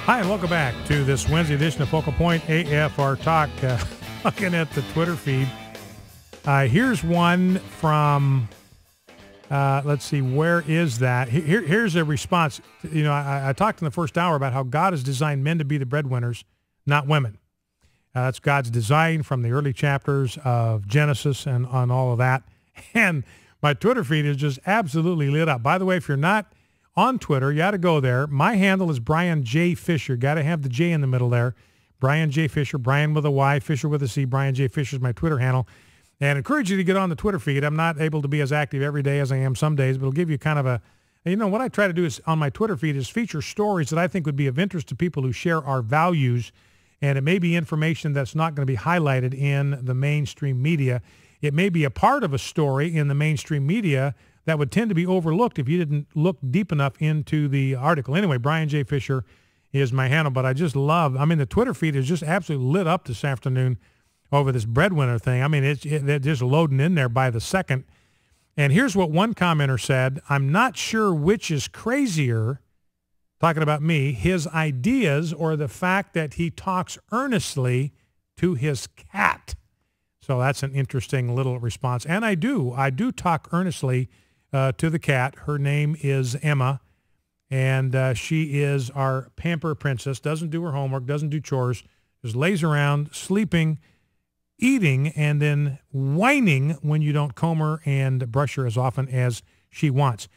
Hi, and welcome back to this Wednesday edition of Focal Point AFR Talk. Looking at the Twitter feed, here's one from, let's see, where is that? Here's a response. You know, I talked in the first hour about how God has designed men to be the breadwinners, not women. That's God's design from the early chapters of Genesis and on all of that. And my Twitter feed is just absolutely lit up. By the way, if you're not on Twitter, you got to go there. My handle is Brian J. Fisher. Got to have the J in the middle there. Brian J. Fisher, Brian with a Y, Fisher with a C. Brian J. Fisher is my Twitter handle. And I encourage you to get on the Twitter feed. I'm not able to be as active every day as I am some days, but it'll give you kind of a, you know, what I try to do is on my Twitter feed is feature stories that I think would be of interest to people who share our values. And it may be information that's not going to be highlighted in the mainstream media. It may be a part of a story in the mainstream media that would tend to be overlooked if you didn't look deep enough into the article. Anyway, Brian J. Fisher is my handle, but I just love, I mean, the Twitter feed is just absolutely lit up this afternoon over this breadwinner thing. I mean, they're just loading in there by the second. And here's what one commenter said: I'm not sure which is crazier, talking about me, his ideas or the fact that he talks earnestly to his cat. So that's an interesting little response. And I do talk earnestly to the cat. Her name is Emma, and she is our pamper princess, doesn't do her homework, doesn't do chores, just lays around, sleeping, eating, and then whining when you don't comb her and brush her as often as she wants.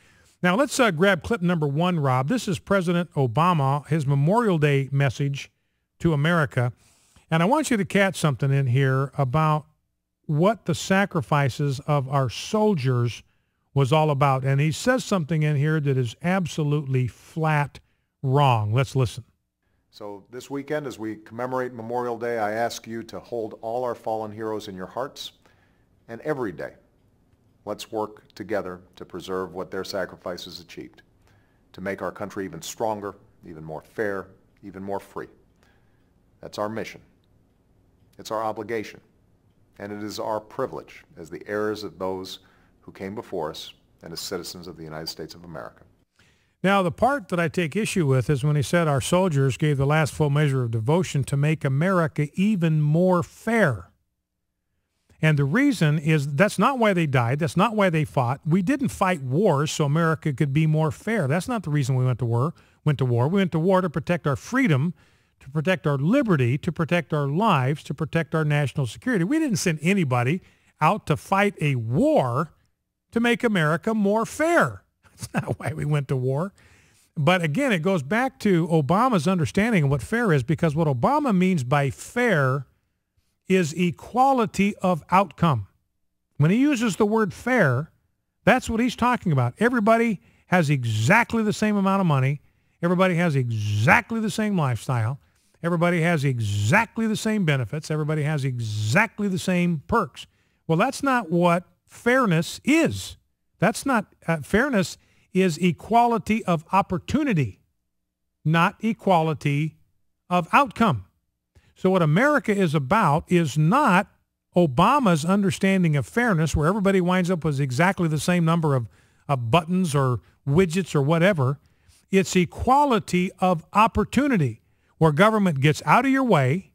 Now, let's grab clip number one, Rob. This is President Obama, his Memorial Day message to America. And I want you to catch something in here about what the sacrifices of our soldiers was all about. And he says something in here that is absolutely flat wrong. Let's listen. So this weekend, as we commemorate Memorial Day, I ask you to hold all our fallen heroes in your hearts. And every day, let's work together to preserve what their sacrifices achieved, to make our country even stronger, even more fair, even more free. That's our mission. It's our obligation. And it is our privilege as the heirs of those who came before us and as citizens of the United States of America. Now, the part that I take issue with is when he said our soldiers gave the last full measure of devotion to make America even more fair. And the reason is that's not why they died. That's not why they fought. We didn't fight wars so America could be more fair. That's not the reason we went to war. We went to war to protect our freedom, to protect our liberty, to protect our lives, to protect our national security. We didn't send anybody out to fight a war to make America more fair. That's not why we went to war. But again, it goes back to Obama's understanding of what fair is, because what Obama means by fair is equality of outcome. When he uses the word fair, that's what he's talking about. Everybody has exactly the same amount of money. Everybody has exactly the same lifestyle. Everybody has exactly the same benefits. Everybody has exactly the same perks. Well, that's not what fairness is. That's not, fairness is equality of opportunity, not equality of outcome. So what America is about is not Obama's understanding of fairness, where everybody winds up with exactly the same number of buttons or widgets or whatever. It's equality of opportunity, where government gets out of your way,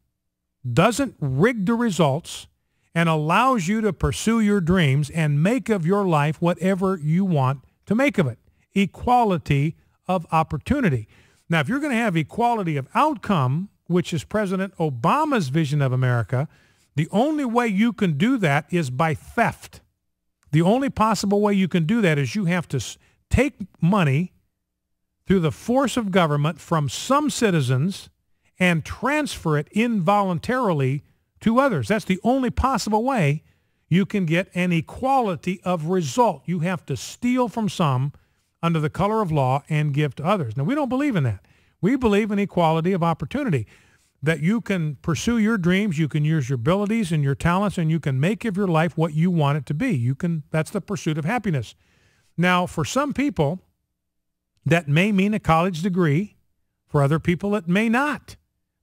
doesn't rig the results, and allows you to pursue your dreams and make of your life whatever you want to make of it. Equality of opportunity. Now, if you're going to have equality of outcome, which is President Obama's vision of America, the only way you can do that is by theft. The only possible way you can do that is you have to take money through the force of government from some citizens and transfer it involuntarily to others. That's the only possible way you can get an equality of result. You have to steal from some under the color of law and give to others. Now, we don't believe in that. We believe in equality of opportunity, that you can pursue your dreams, you can use your abilities and your talents, and you can make of your life what you want it to be. That's the pursuit of happiness. Now, for some people, that may mean a college degree. For other people, it may not.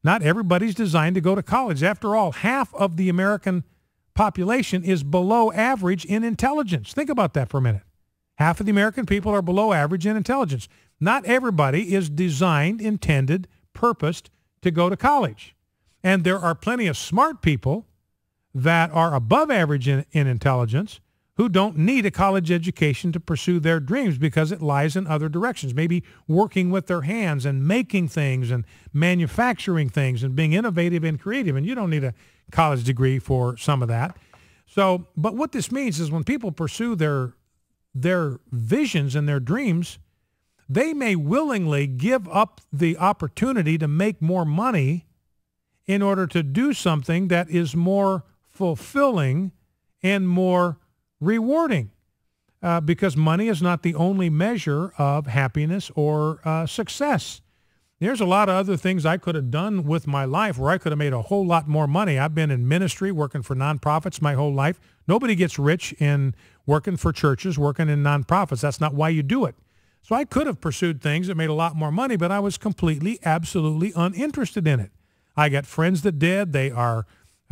Not everybody's designed to go to college. After all, half of the American population is below average in intelligence. Think about that for a minute. Half of the American people are below average in intelligence. Not everybody is designed, intended, purposed to go to college. And there are plenty of smart people that are above average in intelligence who don't need a college education to pursue their dreams because it lies in other directions, maybe working with their hands and making things and manufacturing things and being innovative and creative. And you don't need a college degree for some of that. So, but what this means is when people pursue their visions and their dreams, they may willingly give up the opportunity to make more money in order to do something that is more fulfilling and more rewarding, because money is not the only measure of happiness or success. There's a lot of other things I could have done with my life where I could have made a whole lot more money. I've been in ministry, working for nonprofits my whole life. Nobody gets rich in working for churches, working in nonprofits. That's not why you do it. So I could have pursued things that made a lot more money, but I was completely, absolutely uninterested in it. I got friends that did. They are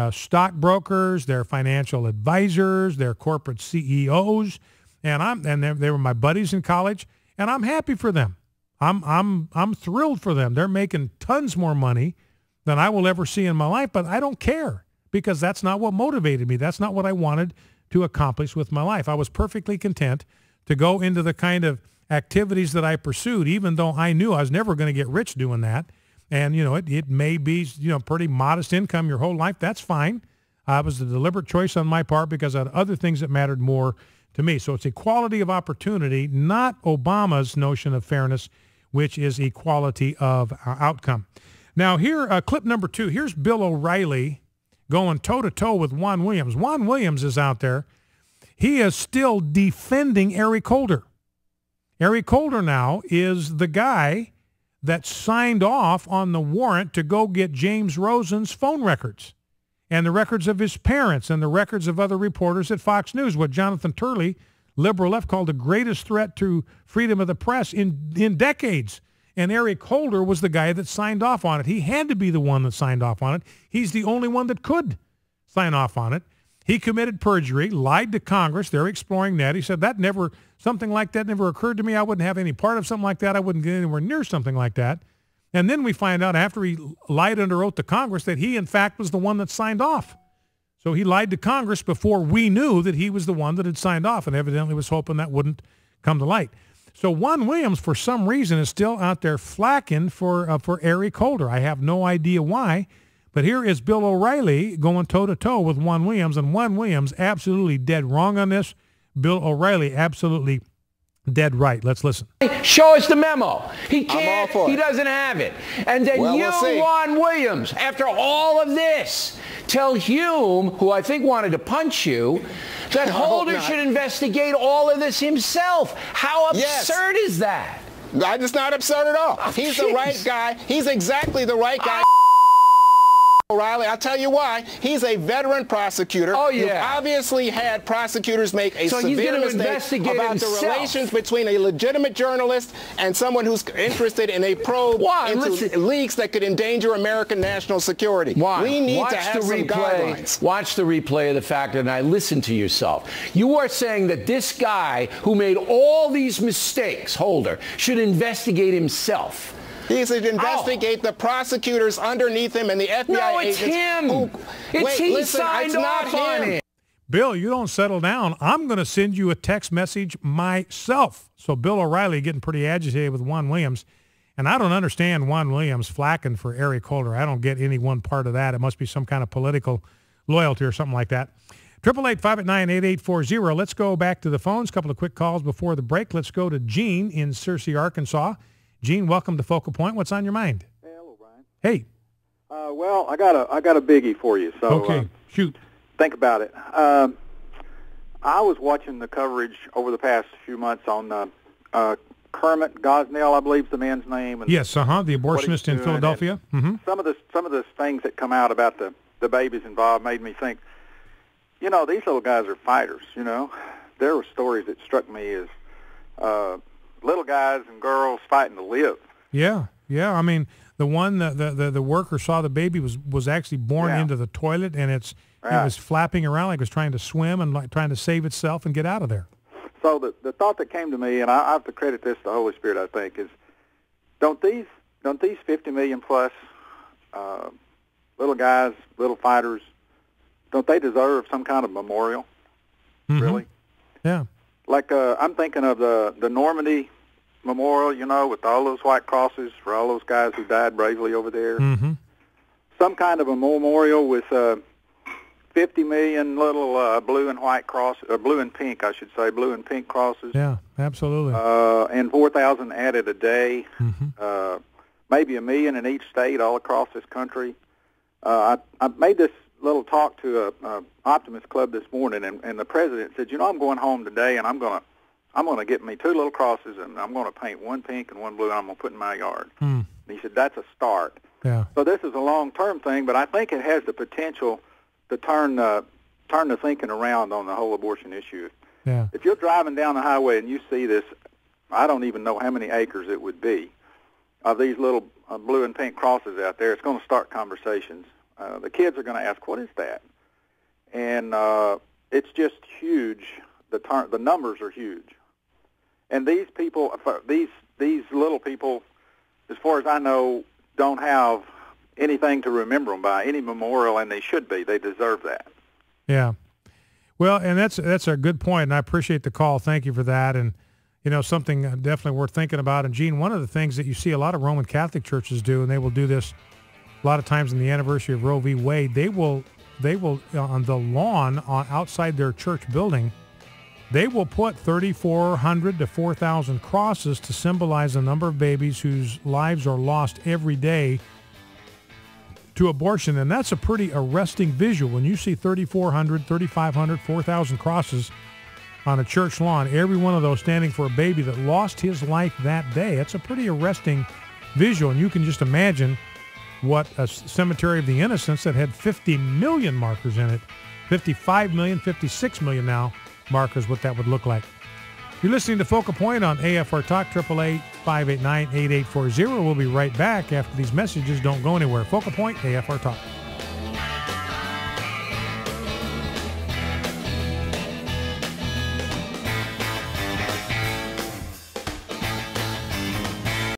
stockbrokers, they're financial advisors, they're corporate CEOs, and they were my buddies in college, and I'm happy for them. I'm thrilled for them. They're making tons more money than I will ever see in my life, but I don't care because that's not what motivated me. That's not what I wanted to accomplish with my life. I was perfectly content to go into the kind of activities that I pursued, even though I knew I was never going to get rich doing that. And, it may be, pretty modest income your whole life. That's fine. It was a deliberate choice on my part because I had other things that mattered more to me. So it's equality of opportunity, not Obama's notion of fairness, which is equality of outcome. Now here, clip number 2, here's Bill O'Reilly going toe-to-toe with Juan Williams. Juan Williams is out there. He is still defending Eric Holder. Eric Holder now is the guy that signed off on the warrant to go get James Rosen's phone records and the records of his parents and the records of other reporters at Fox News, what Jonathan Turley, liberal left, called the greatest threat to freedom of the press in decades. And Eric Holder was the guy that signed off on it. He had to be the one that signed off on it. He's the only one that could sign off on it. He committed perjury, lied to Congress. They're exploring that. He said something like that never occurred to me. I wouldn't have any part of something like that. I wouldn't get anywhere near something like that. And then we find out after he lied under oath to Congress that he, in fact, was the one that signed off. So he lied to Congress before we knew that he was the one that had signed off, and evidently was hoping that wouldn't come to light. So Juan Williams, for some reason, is still out there flacking for Eric Holder. I have no idea why. But here is Bill O'Reilly going toe-to-toe with Juan Williams, and Juan Williams absolutely dead wrong on this. Bill O'Reilly absolutely dead right. Let's listen. Show us the memo. He can't. He doesn't have it. And then Juan Williams, after all of this, tell Hume, who I think wanted to punch you, that Holder should investigate all of this himself. How absurd is that? It's not absurd at all. He's the right guy. He's exactly the right guy. O'Reilly, I'll tell you why. He's a veteran prosecutor. Oh, yeah. You've obviously had prosecutors make a severe mistake about the relations between a legitimate journalist and someone who's interested in a probe into leaks that could endanger American national security. We need to have some guidelines. Watch the replay of the fact, and I listen to yourself. You are saying that this guy who made all these mistakes, Holder, should investigate himself. He should investigate the prosecutors underneath him and the FBI agents. No, it's him. He signed off on it. Bill, you don't settle down. I'm going to send you a text message myself. So Bill O'Reilly getting pretty agitated with Juan Williams. And I don't understand Juan Williams flacking for Eric Holder. I don't get any one part of that. It must be some kind of political loyalty or something like that. 888-589-8840. Let's go back to the phones. A couple of quick calls before the break. Let's go to Gene in Searcy, Arkansas. Gene, welcome to Focal Point. What's on your mind? Hey, hello, Brian. Hey. Well, I got a biggie for you. So okay, shoot. Think about it. I was watching the coverage over the past few months on Kermit Gosnell, I believe is the man's name. And yes, the abortionist in Philadelphia. Mm-hmm. Some of the things that come out about the babies involved made me think, these little guys are fighters. There were stories that struck me as little guys and girls fighting to live. Yeah. I mean, the one the worker saw the baby was actually born into the toilet, and it was flapping around like it was trying to swim and like trying to save itself and get out of there. So the thought that came to me, and I have to credit this to the Holy Spirit, I think, is don't these don't these 50 million plus little guys, little fighters, don't they deserve some kind of memorial? Mm-hmm. Really? Yeah. Like I'm thinking of the Normandy Memorial, you know, with all those white crosses for all those guys who died bravely over there. Mm-hmm. Some kind of a memorial with 50 million little blue and white crosses, blue and pink, I should say, blue and pink crosses. Yeah, absolutely. And 4,000 added a day. Mm-hmm. Maybe 1 million in each state all across this country. I made this little talk to a Optimist Club this morning, and the president said, you know, I'm going home today, and I'm gonna get me 2 little crosses, and I'm gonna paint one pink and one blue, and I'm gonna put in my yard. And he said, that's a start. Yeah. So this is a long-term thing, but I think it has the potential to turn the thinking around on the whole abortion issue. Yeah. If you're driving down the highway and you see this, I don't even know how many acres it would be, of these little blue and pink crosses out there, it's going to start conversations. The kids are going to ask, what is that? And it's just huge. The numbers are huge. And these people, these little people, as far as I know, don't have anything to remember them by, any memorial, and they should be. They deserve that. Yeah. Well, and that's a good point, and I appreciate the call. Thank you for that. And, you know, something definitely worth thinking about. And, Gene, one of the things that you see a lot of Roman Catholic churches do, and they will do this a lot of times in the anniversary of Roe v. Wade, they will on the lawn outside their church building, they will put 3,400 to 4,000 crosses to symbolize the number of babies whose lives are lost every day to abortion. And that's a pretty arresting visual. When you see 3,400, 3,500, 4,000 crosses on a church lawn, every one of those standing for a baby that lost his life that day, it's a pretty arresting visual. And you can just imagine what a cemetery of the innocents that had 50 million markers in it, 55 million, 56 million now markers, what that would look like. You're listening to Focal Point on AFR Talk, 888-589-8840. We'll be right back after these messages. Don't go anywhere. Focal Point, AFR Talk.